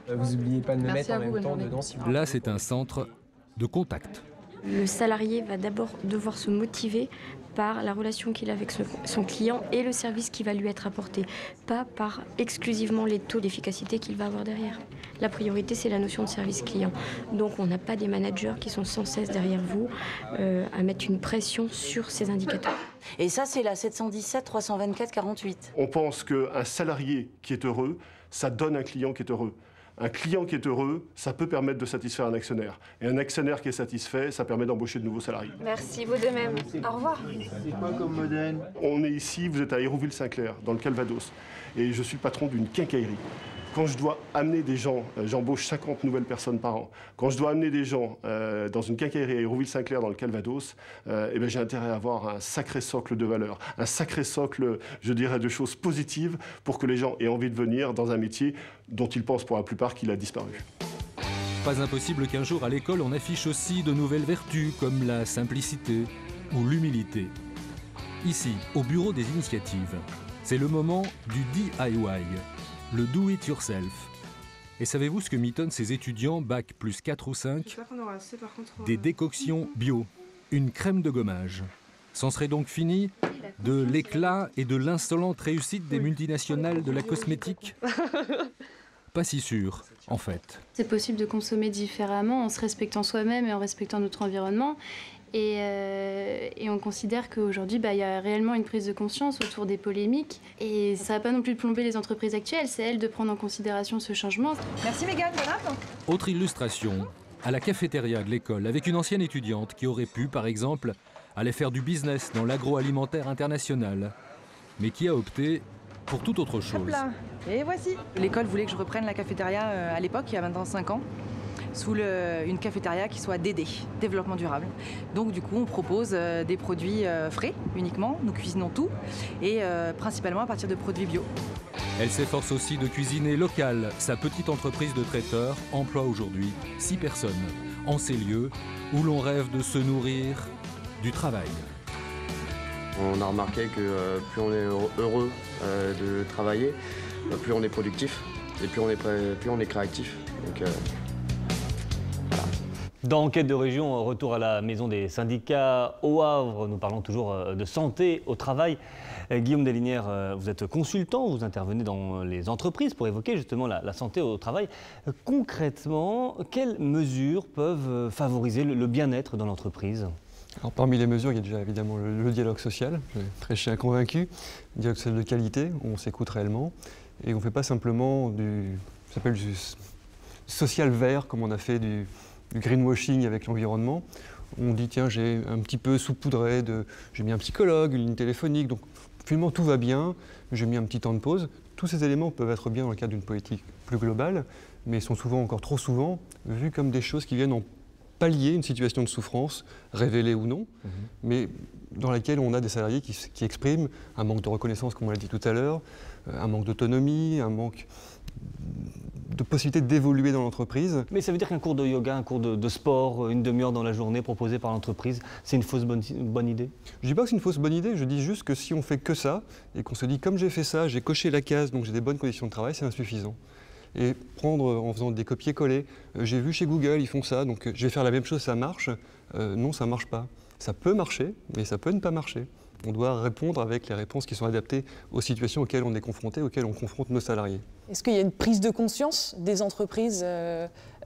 Vous n'oubliez pas de me mettre en même temps dedans si vous... Là, c'est un centre de contact. Le salarié va d'abord devoir se motiver par la relation qu'il a avec son client et le service qui va lui être apporté, pas par exclusivement les taux d'efficacité qu'il va avoir derrière. La priorité, c'est la notion de service client. Donc on n'a pas des managers qui sont sans cesse derrière vous à mettre une pression sur ces indicateurs. Et ça, c'est la 717 324 48. On pense qu'un salarié qui est heureux, ça donne un client qui est heureux. Un client qui est heureux, ça peut permettre de satisfaire un actionnaire. Et un actionnaire qui est satisfait, ça permet d'embaucher de nouveaux salariés. Merci, vous de même. Au revoir. C'est quoi comme modèle? On est ici, vous êtes à Hérouville-Saint-Clair, dans le Calvados. Et je suis le patron d'une quincaillerie. Quand je dois amener des gens, j'embauche 50 nouvelles personnes par an. Quand je dois amener des gens dans une quincaillerie à Hérouville-Saint-Clair dans le Calvados, j'ai intérêt à avoir un sacré socle de valeurs, un sacré socle, je dirais, de choses positives pour que les gens aient envie de venir dans un métier dont ils pensent pour la plupart qu'il a disparu. Pas impossible qu'un jour à l'école on affiche aussi de nouvelles vertus comme la simplicité ou l'humilité. Ici, au bureau des initiatives, c'est le moment du DIY. Le do it yourself. Et savez-vous ce que mitonnent ces étudiants bac plus 4 ou 5 Je sais pas qu'on aura assez par contre. Des décoctions bio, une crème de gommage. C'en serait donc fini de l'éclat et de l'insolente réussite des multinationales de la cosmétique? Pas si sûr, en fait. C'est possible de consommer différemment en se respectant soi-même et en respectant notre environnement. Et on considère qu'aujourd'hui, il y a réellement une prise de conscience autour des polémiques. Et ça ne va pas non plus plomber les entreprises actuelles, c'est à elles de prendre en considération ce changement. Merci Mégane, bon app. Autre illustration, à la cafétéria de l'école, avec une ancienne étudiante qui aurait pu, par exemple, aller faire du business dans l'agroalimentaire international, mais qui a opté pour toute autre chose. Hop là. Et voici. L'école voulait que je reprenne la cafétéria à l'époque, il y a maintenant 5 ans. Sous une cafétéria qui soit DD, développement durable. Donc du coup, on propose des produits frais uniquement, nous cuisinons tout, et principalement à partir de produits bio. Elle s'efforce aussi de cuisiner local. Sa petite entreprise de traiteur emploie aujourd'hui 6 personnes, en ces lieux où l'on rêve de se nourrir du travail. On a remarqué que plus on est heureux de travailler, plus on est productif, et plus on est créatif. Donc, Dans Enquête de région, retour à la maison des syndicats au Havre. Nous parlons toujours de santé au travail. Guillaume Delinière, vous êtes consultant, vous intervenez dans les entreprises pour évoquer justement la santé au travail. Concrètement, quelles mesures peuvent favoriser le bien-être dans l'entreprise ? Alors, parmi les mesures, il y a déjà évidemment le dialogue social, très chien convaincu, le dialogue social de qualité, où on s'écoute réellement, et on ne fait pas simplement ça s'appelle du social vert, comme on a fait du greenwashing avec l'environnement. On dit tiens, j'ai un petit peu saupoudré, j'ai mis un psychologue, une ligne téléphonique, donc finalement tout va bien, j'ai mis un petit temps de pause. Tous ces éléments peuvent être bien dans le cadre d'une politique plus globale, mais sont souvent, encore trop souvent, vus comme des choses qui viennent en pallier une situation de souffrance, révélée ou non, mais dans laquelle on a des salariés qui expriment un manque de reconnaissance, comme on l'a dit tout à l'heure, un manque d'autonomie, un manque de possibilité d'évoluer dans l'entreprise. Mais ça veut dire qu'un cours de yoga, un cours de sport, une demi-heure dans la journée proposé par l'entreprise, c'est une fausse bonne idée? Je ne dis pas que c'est une fausse bonne idée, je dis juste que si on fait que ça, et qu'on se dit comme j'ai fait ça, j'ai coché la case, donc j'ai des bonnes conditions de travail, c'est insuffisant. Et prendre en faisant des copier-coller, j'ai vu chez Google, ils font ça, donc je vais faire la même chose, ça marche. Non, ça ne marche pas. Ça peut marcher, mais ça peut ne pas marcher. On doit répondre avec les réponses qui sont adaptées aux situations auxquelles on est confronté, auxquelles on confronte nos salariés. Est-ce qu'il y a une prise de conscience des entreprises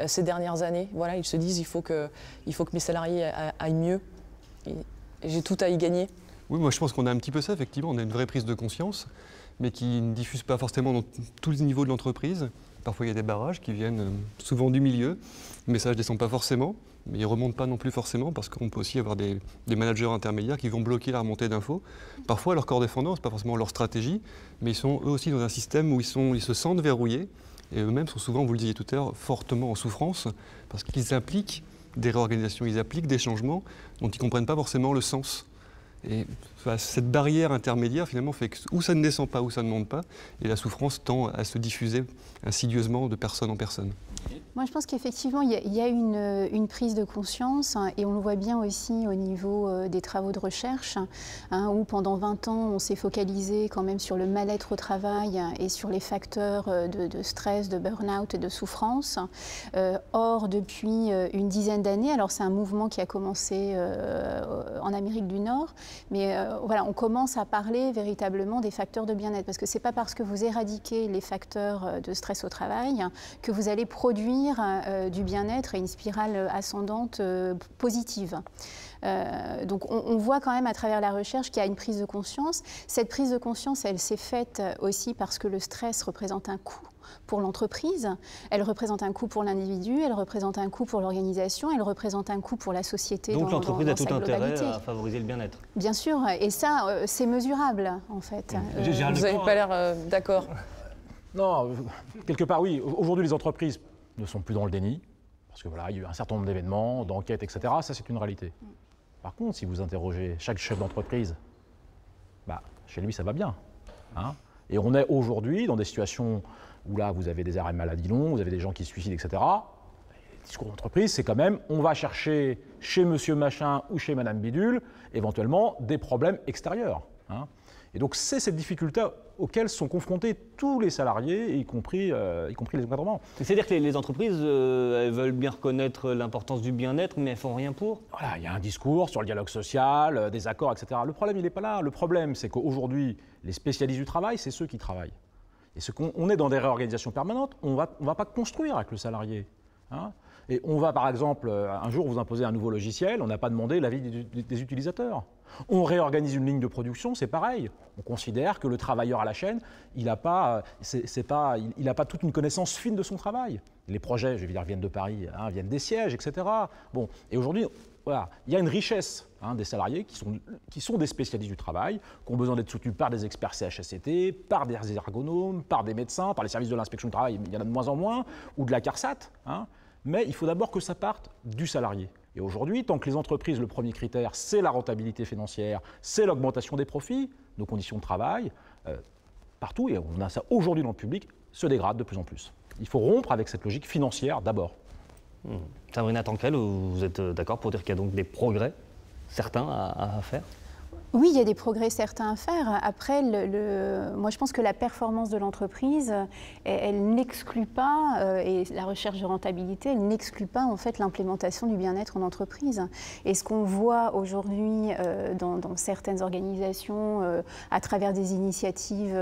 ces dernières années? Voilà, ils se disent il faut que mes salariés aillent mieux, j'ai tout à y gagner. Oui, moi je pense qu'on a un petit peu ça, effectivement, on a une vraie prise de conscience, mais qui ne diffuse pas forcément dans tous les niveaux de l'entreprise. Parfois il y a des barrages qui viennent souvent du milieu, le message ne descend pas forcément, mais il ne remonte pas non plus forcément, parce qu'on peut aussi avoir des managers intermédiaires qui vont bloquer la remontée d'infos. Parfois leur corps défendant, ce n'est pas forcément leur stratégie, mais ils sont eux aussi dans un système où ils se sentent verrouillés, et eux-mêmes sont souvent, vous le disiez tout à l'heure, fortement en souffrance, parce qu'ils appliquent des réorganisations, ils appliquent des changements dont ils ne comprennent pas forcément le sens. Et cette barrière intermédiaire, finalement, fait que où ça ne descend pas, où ça ne monte pas, et la souffrance tend à se diffuser insidieusement de personne en personne. Moi, je pense qu'effectivement, il y a une prise de conscience, hein, et on le voit bien aussi au niveau des travaux de recherche, hein, où pendant 20 ans, on s'est focalisé quand même sur le mal-être au travail et sur les facteurs de stress, de burn-out et de souffrance. Or, depuis une dizaine d'années, alors c'est un mouvement qui a commencé en Amérique du Nord, mais voilà, on commence à parler véritablement des facteurs de bien-être, parce que ce n'est pas parce que vous éradiquez les facteurs de stress au travail que vous allez produire du bien-être et une spirale ascendante positive. Donc on voit quand même à travers la recherche qu'il y a une prise de conscience. Cette prise de conscience, elle s'est faite aussi parce que le stress représente un coût pour l'entreprise, elle représente un coût pour l'individu, elle représente un coût pour l'organisation, elle représente un coût pour la société. Donc l'entreprise a tout intérêt à favoriser le bien-être. Bien sûr, et ça, c'est mesurable en fait. Vous n'avez pas l'air d'accord? Non, quelque part oui. Aujourd'hui, les entreprises ne sont plus dans le déni, parce que voilà, il y a eu un certain nombre d'événements, d'enquêtes, etc. Ça, c'est une réalité. Par contre, si vous interrogez chaque chef d'entreprise, chez lui, ça va bien. Hein, et on est aujourd'hui dans des situations où là, vous avez des arrêts maladie longs, vous avez des gens qui se suicident, etc. Le discours d'entreprise, c'est quand même, on va chercher chez monsieur machin ou chez madame bidule, éventuellement, des problèmes extérieurs. Hein. Et donc c'est cette difficulté auxquelles sont confrontés tous les salariés, y compris les encadrements. C'est-à-dire que les entreprises, elles veulent bien reconnaître l'importance du bien-être, mais elles font rien pour. Voilà, il y a un discours sur le dialogue social, des accords, etc. Le problème, il n'est pas là. Le problème, c'est qu'aujourd'hui, les spécialistes du travail, c'est ceux qui travaillent. Et on est dans des réorganisations permanentes, on va pas construire avec le salarié. Hein. Et on va, par exemple, un jour vous imposer un nouveau logiciel, on n'a pas demandé l'avis des utilisateurs. On réorganise une ligne de production, c'est pareil. On considère que le travailleur à la chaîne, il n'a pas toute une connaissance fine de son travail. Les projets, je veux dire, viennent de Paris, hein, viennent des sièges, etc. Bon, et aujourd'hui, voilà, il y a une richesse des salariés qui sont des spécialistes du travail, qui ont besoin d'être soutenus par des experts CHSCT, par des ergonomes, par des médecins, par les services de l'inspection du travail, il y en a de moins en moins, ou de la CARSAT. Hein. Mais il faut d'abord que ça parte du salarié. Et aujourd'hui, tant que les entreprises, le premier critère, c'est la rentabilité financière, c'est l'augmentation des profits, nos conditions de travail, partout, et on a ça aujourd'hui dans le public, se dégradent de plus en plus. Il faut rompre avec cette logique financière d'abord. Sabrina Tanquel, vous êtes d'accord pour dire qu'il y a donc des progrès, certains, à faire ? Oui, il y a des progrès certains à faire. Après, moi je pense que la performance de l'entreprise, elle n'exclut pas, et la recherche de rentabilité, elle n'exclut pas en fait l'implémentation du bien-être en entreprise. Et ce qu'on voit aujourd'hui dans certaines organisations, à travers des initiatives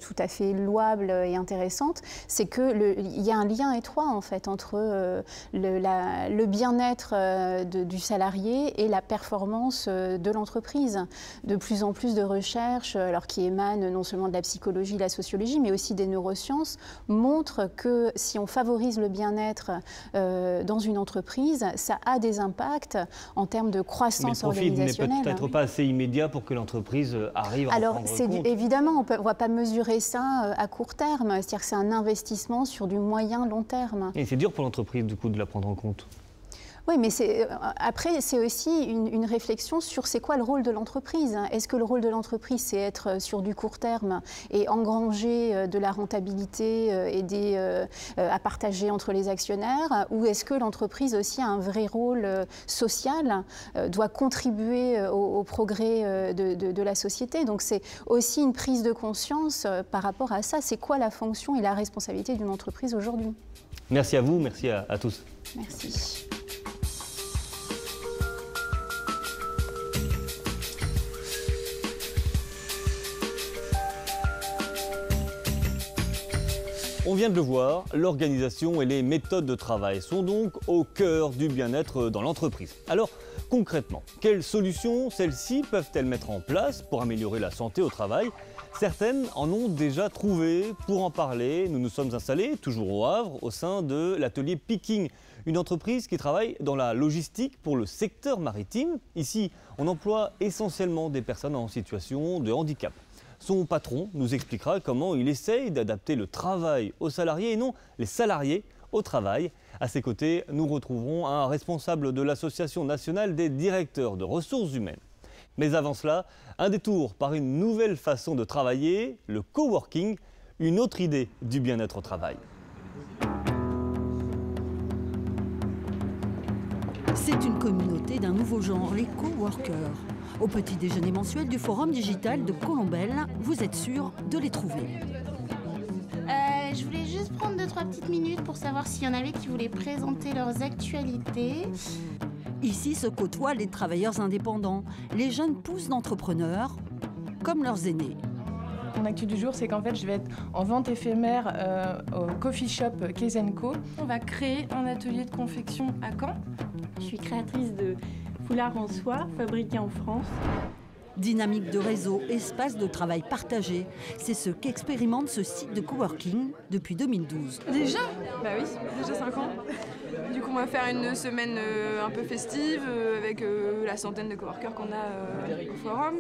tout à fait louables et intéressantes, c'est qu'il y a un lien étroit en fait entre le bien-être du salarié et la performance de l'entreprise. De plus en plus de recherches, alors qui émanent non seulement de la psychologie, de la sociologie, mais aussi des neurosciences, montrent que si on favorise le bien-être dans une entreprise, ça a des impacts en termes de croissance organisationnelle. Mais le profit n'est peut-être pas assez immédiat pour que l'entreprise arrive à en prendre compte. Évidemment, on ne va pas mesurer ça à court terme, c'est-à-dire que c'est un investissement sur du moyen-long terme. Et c'est dur pour l'entreprise, du coup, de la prendre en compte. Oui, mais après, c'est aussi une réflexion sur c'est quoi le rôle de l'entreprise. Est-ce que le rôle de l'entreprise, c'est être sur du court terme et engranger de la rentabilité à partager entre les actionnaires, ou est-ce que l'entreprise aussi a un vrai rôle social, doit contribuer au progrès de la société. Donc c'est aussi une prise de conscience par rapport à ça. C'est quoi la fonction et la responsabilité d'une entreprise aujourd'hui? Merci à vous, merci à tous. Merci. On vient de le voir, l'organisation et les méthodes de travail sont donc au cœur du bien-être dans l'entreprise. Alors concrètement, quelles solutions celles-ci peuvent-elles mettre en place pour améliorer la santé au travail? Certaines en ont déjà trouvé. Pour en parler, nous nous sommes installés, toujours au Havre, au sein de l'atelier Picking, une entreprise qui travaille dans la logistique pour le secteur maritime. Ici, on emploie essentiellement des personnes en situation de handicap. Son patron nous expliquera comment il essaye d'adapter le travail aux salariés et non les salariés au travail. À ses côtés, nous retrouverons un responsable de l'Association nationale des directeurs de ressources humaines. Mais avant cela, un détour par une nouvelle façon de travailler, le coworking, une autre idée du bien-être au travail. C'est une communauté d'un nouveau genre, les coworkers. Au petit déjeuner mensuel du Forum digital de Colombelles, vous êtes sûr de les trouver. Je voulais juste prendre 2-3 petites minutes pour savoir s'il y en avait qui voulaient présenter leurs actualités. Ici se côtoient les travailleurs indépendants, les jeunes pousses d'entrepreneurs, comme leurs aînés. Mon actu du jour, c'est qu'en fait, je vais être en vente éphémère au coffee shop Kezenko. On va créer un atelier de confection à Caen. Je suis créatrice de foulards en soie fabriqués en France. Dynamique de réseau, espace de travail partagé, c'est ce qu'expérimente ce site de coworking depuis 2012. Déjà? Bah oui, déjà 5 ans. Du coup, on va faire une semaine un peu festive avec la centaine de coworkers qu'on a au forum.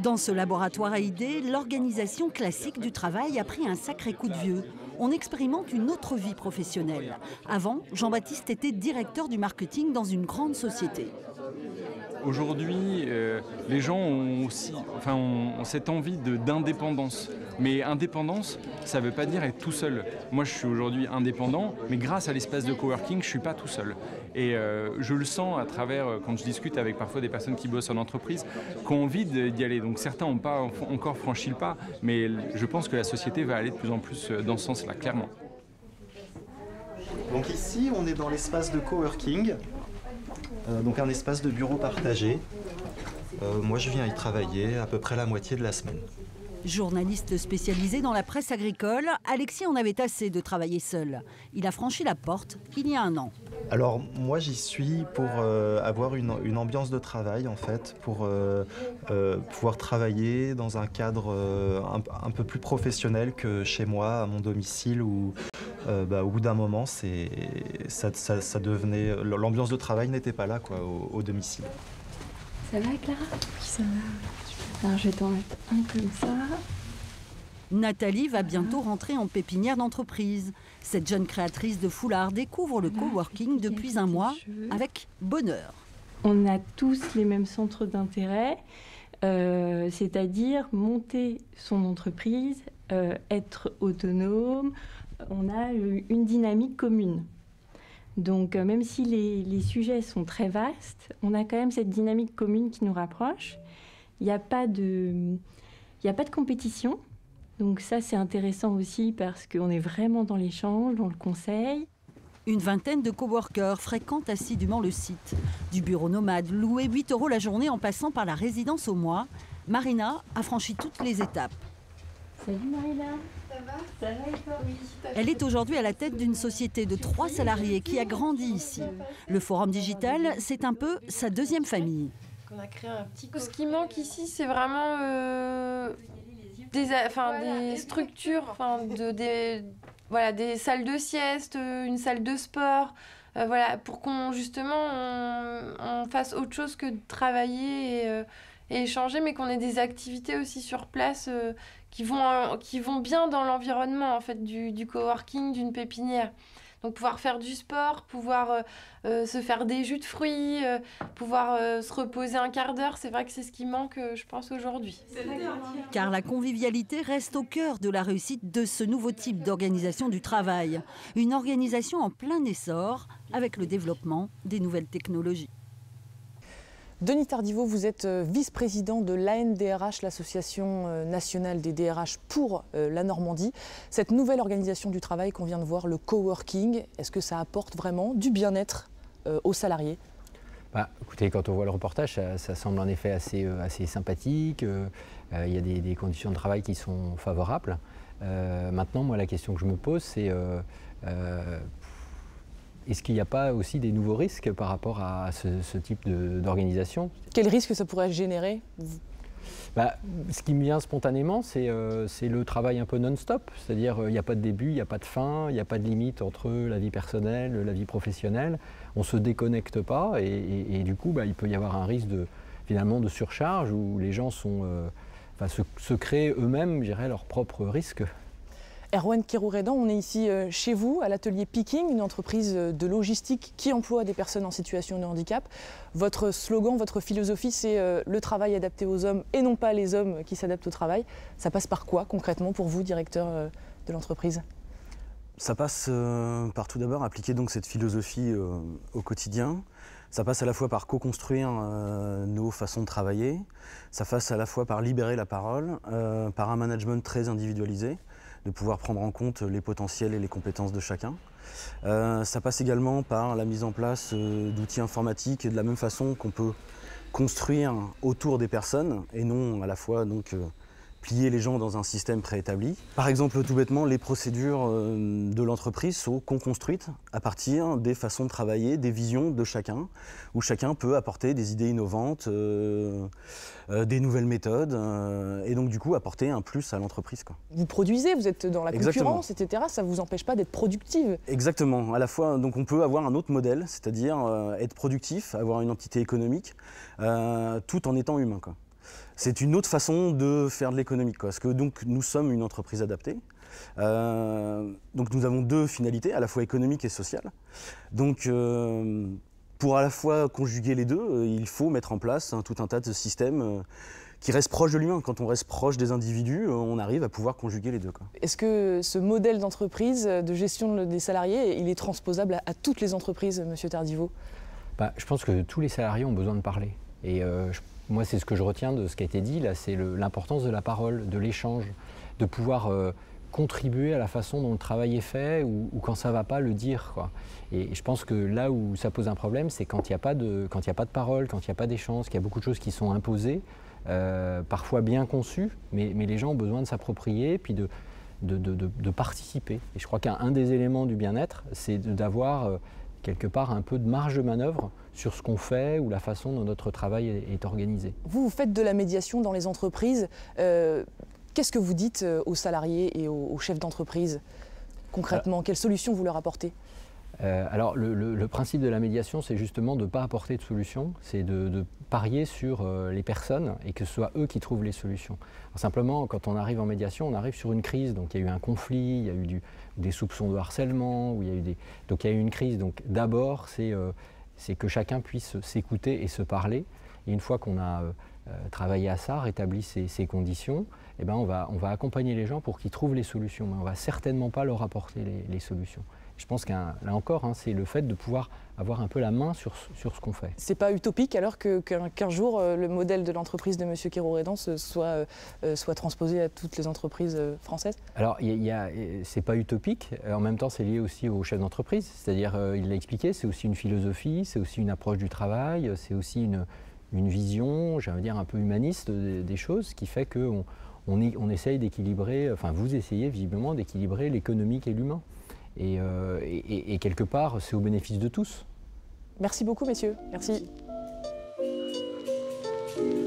Dans ce laboratoire à idées, l'organisation classique du travail a pris un sacré coup de vieux. On expérimente une autre vie professionnelle. Avant, Jean-Baptiste était directeur du marketing dans une grande société. Aujourd'hui, les gens ont aussi ont cette envie d'indépendance. Mais indépendance, ça ne veut pas dire être tout seul. Moi, je suis aujourd'hui indépendant, mais grâce à l'espace de coworking, je ne suis pas tout seul. Et je le sens à travers, quand je discute avec parfois des personnes qui bossent en entreprise, qui ont envie d'y aller. Donc certains n'ont pas encore franchi le pas, mais je pense que la société va aller de plus en plus dans ce sens-là, clairement. Donc ici, on est dans l'espace de coworking, donc un espace de bureau partagé. Moi, je viens y travailler à peu près la moitié de la semaine. Journaliste spécialisé dans la presse agricole, Alexis en avait assez de travailler seul. Il a franchi la porte il y a 1 an. Alors moi j'y suis pour avoir une ambiance de travail en fait, pour pouvoir travailler dans un cadre un peu plus professionnel que chez moi, à mon domicile, où au bout d'un moment ça devenait, l'ambiance de travail n'était pas là quoi, au domicile. Ça va Clara? Oui, ça va. Alors je vais t'en mettre un comme ça. Nathalie va bientôt rentrer en pépinière d'entreprise. Cette jeune créatrice de foulards découvre le coworking depuis 1 mois avec bonheur. On a tous les mêmes centres d'intérêt, c'est-à-dire monter son entreprise, être autonome. On a une dynamique commune. Donc même si les sujets sont très vastes, on a quand même cette dynamique commune qui nous rapproche. Il n'y a pas de compétition. Donc ça, c'est intéressant aussi parce qu'on est vraiment dans l'échange, dans le conseil. Une vingtaine de coworkers fréquentent assidûment le site. Du bureau nomade, loué 8 € la journée en passant par la résidence au mois, Marina a franchi toutes les étapes. Salut Marina. Ça va? Ça va et toi? Oui. Elle est aujourd'hui à la tête d'une société de 3 salariés qui a grandi ici. Le Forum Digital, c'est un peu sa 2e famille. On a créé un petit... Ce qui manque ici, c'est vraiment des structures, des salles de sieste, une salle de sport, pour qu'on on fasse autre chose que de travailler et échanger, mais qu'on ait des activités aussi sur place qui vont bien dans l'environnement en fait, du coworking, d'une pépinière. Donc pouvoir faire du sport, pouvoir se faire des jus de fruits, pouvoir se reposer un quart d'heure, c'est vrai que c'est ce qui manque, je pense, aujourd'hui. Car la convivialité reste au cœur de la réussite de ce nouveau type d'organisation du travail. Une organisation en plein essor avec le développement des nouvelles technologies. Denis Tardivaux, vous êtes vice-président de l'ANDRH, l'Association nationale des DRH pour la Normandie. Cette nouvelle organisation du travail qu'on vient de voir, le coworking, est-ce que ça apporte vraiment du bien-être aux salariés? Écoutez, quand on voit le reportage, ça semble en effet assez sympathique. Il y a des conditions de travail qui sont favorables. Maintenant, moi, la question que je me pose, c'est est-ce qu'il n'y a pas aussi des nouveaux risques par rapport à ce type d'organisation? Quels risques ça pourrait générer? Ce qui me vient spontanément, c'est le travail un peu non-stop. C'est-à-dire il n'y a pas de début, il n'y a pas de fin, il n'y a pas de limite entre la vie personnelle, la vie professionnelle. On ne se déconnecte pas et du coup, il peut y avoir un risque finalement de surcharge où les gens se créent eux-mêmes, je dirais, leurs propres risques. Erwan Kirouredan, on est ici chez vous, à l'atelier Picking, une entreprise de logistique qui emploie des personnes en situation de handicap. Votre slogan, votre philosophie, c'est le travail adapté aux hommes et non pas les hommes qui s'adaptent au travail. Ça passe par quoi concrètement pour vous, directeur de l'entreprise? Ça passe par tout d'abord appliquer donc cette philosophie au quotidien. Ça passe à la fois par co-construire nos façons de travailler. Ça passe à la fois par libérer la parole, par un management très individualisé, de pouvoir prendre en compte les potentiels et les compétences de chacun. Ça passe également par la mise en place d'outils informatiques et de la même façon qu'on peut construire autour des personnes et non à la fois plier les gens dans un système préétabli. Par exemple, tout bêtement, les procédures de l'entreprise sont co-construites à partir des façons de travailler, des visions de chacun, où chacun peut apporter des idées innovantes, des nouvelles méthodes, et donc du coup apporter un plus à l'entreprise. Vous produisez, vous êtes dans la Exactement. concurrence, etc. Ça ne vous empêche pas d'être productive. Exactement. À la fois, donc on peut avoir un autre modèle, c'est-à-dire être productif, avoir une entité économique, tout en étant humain, quoi. C'est une autre façon de faire de l'économie, parce que donc, nous sommes une entreprise adaptée. Donc nous avons deux finalités, à la fois économique et sociale. Donc pour à la fois conjuguer les deux, il faut mettre en place tout un tas de systèmes qui restent proches de l'humain. Quand on reste proche des individus, on arrive à pouvoir conjuguer les deux. Est-ce que ce modèle d'entreprise, de gestion des salariés, il est transposable à toutes les entreprises, Monsieur Tardiveau? Je pense que tous les salariés ont besoin de parler. Et moi, c'est ce que je retiens de ce qui a été dit, là, c'est l'importance de la parole, de l'échange, de pouvoir contribuer à la façon dont le travail est fait ou quand ça ne va pas, le dire, quoi. Et je pense que là où ça pose un problème, c'est quand il n'y a pas de parole, quand il n'y a pas d'échange, qu'il y a beaucoup de choses qui sont imposées, parfois bien conçues, mais les gens ont besoin de s'approprier puis de participer. Et je crois qu'un des éléments du bien-être, c'est d'avoir quelque part un peu de marge de manœuvre sur ce qu'on fait ou la façon dont notre travail est organisé. Vous faites de la médiation dans les entreprises. Qu'est-ce que vous dites aux salariés et aux chefs d'entreprise concrètement? Quelles solutions vous leur apportez? Alors le principe de la médiation, c'est justement de ne pas apporter de solutions, c'est de parier sur les personnes et que ce soit eux qui trouvent les solutions. Alors, simplement, quand on arrive en médiation, on arrive sur une crise, donc il y a eu un conflit, il y a eu des soupçons de harcèlement, donc il y a eu une crise. Donc d'abord, c'est que chacun puisse s'écouter et se parler. Et une fois qu'on a travaillé à ça, rétabli ces conditions, eh ben on va accompagner les gens pour qu'ils trouvent les solutions, mais on ne va certainement pas leur apporter les solutions. Je pense là encore, c'est le fait de pouvoir avoir un peu la main sur ce qu'on fait. C'est pas utopique alors qu'un jour le modèle de l'entreprise de M. Kéroredance soit transposé à toutes les entreprises françaises? Alors, c'est pas utopique. En même temps, c'est lié aussi aux chefs d'entreprise. C'est-à-dire, il l'a expliqué, c'est aussi une philosophie, c'est aussi une approche du travail, c'est aussi une vision, j'allais dire, un peu humaniste des choses, qui fait qu'on essaye d'équilibrer, enfin vous essayez visiblement d'équilibrer l'économique et l'humain. Et quelque part, c'est au bénéfice de tous. Merci beaucoup, messieurs. Merci.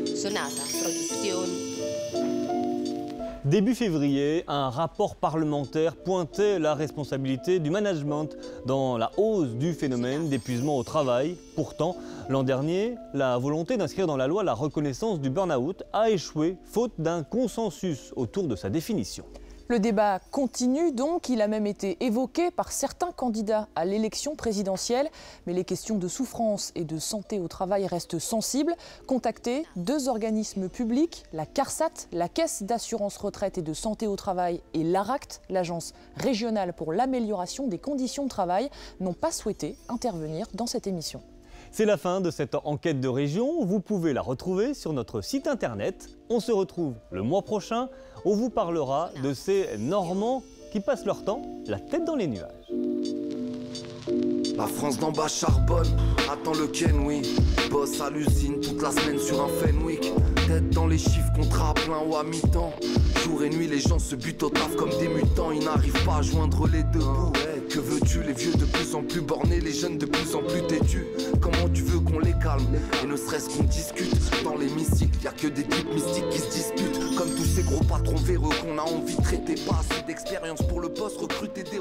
Sonata Production. Début février, un rapport parlementaire pointait la responsabilité du management dans la hausse du phénomène d'épuisement au travail. Pourtant, l'an dernier, la volonté d'inscrire dans la loi la reconnaissance du burn-out a échoué, faute d'un consensus autour de sa définition. Le débat continue donc, il a même été évoqué par certains candidats à l'élection présidentielle. Mais les questions de souffrance et de santé au travail restent sensibles. Contactés, 2 organismes publics, la CARSAT, la Caisse d'assurance retraite et de santé au travail, et l'ARACT, l'Agence régionale pour l'amélioration des conditions de travail, n'ont pas souhaité intervenir dans cette émission. C'est la fin de cette enquête de région. Vous pouvez la retrouver sur notre site internet. On se retrouve le mois prochain. On vous parlera de ces Normands qui passent leur temps la tête dans les nuages. La France d'en bas charbonne, attends le Ken, oui. Bosse à l'usine toute la semaine sur un Fenwick. Tête dans les chiffres, contrat à plein ou à mi-temps. Jour et nuit, les gens se butent au taf comme des mutants. Ils n'arrivent pas à joindre les deux bouts. Que veux-tu, les vieux de plus en plus bornés, les jeunes de plus en plus têtus. Comment tu veux qu'on les calme? Et ne serait-ce qu'on discute dans l'hémicycle, y'a que des types mystiques qui se disputent. Comme tous ces gros patrons véreux qu'on a envie de traiter. Pas assez d'expérience pour le poste, recruter des